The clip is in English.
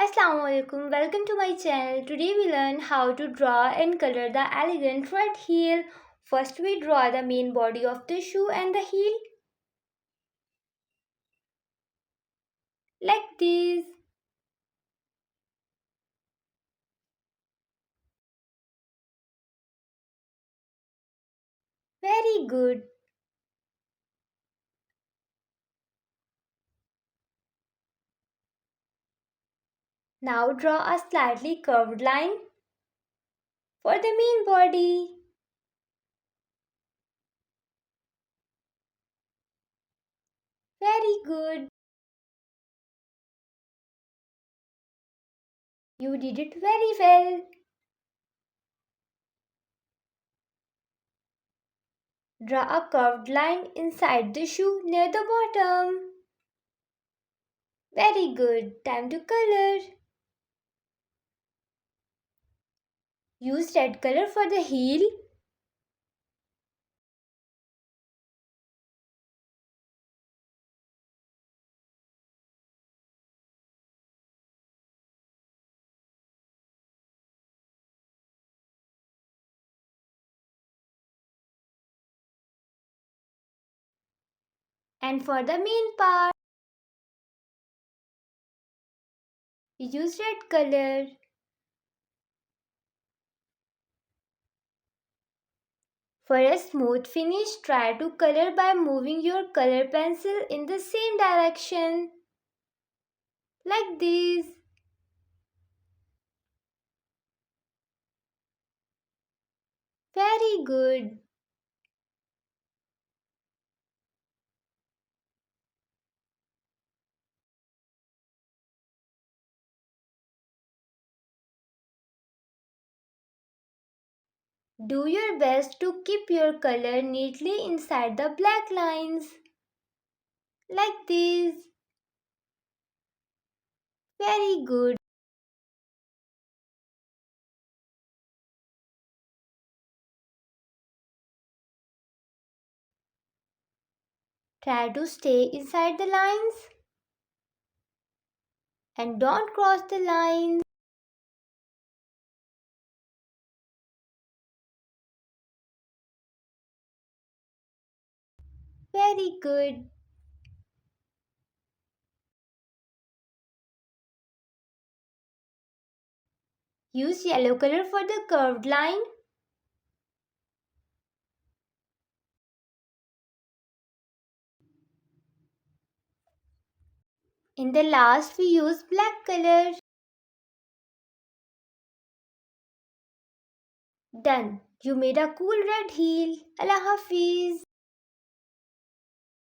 Assalamu alaikum, welcome to my channel. Today we learn how to draw and color the elegant red heel. First we draw the main body of the shoe and the heel like this. Very good. Now draw a slightly curved line for the main body. Very good. You did it very well. Draw a curved line inside the shoe near the bottom. Very good. Time to color. Use red color for the heel. And for the main part, use red color. For a smooth finish, try to color by moving your color pencil in the same direction, like this. Very good. Do your best to keep your color neatly inside the black lines, like this. Very good. Try to stay inside the lines and don't cross the lines. Very good. Use yellow color for the curved line. In the last we use black color. Done. You made a cool red heel. Allah Hafiz.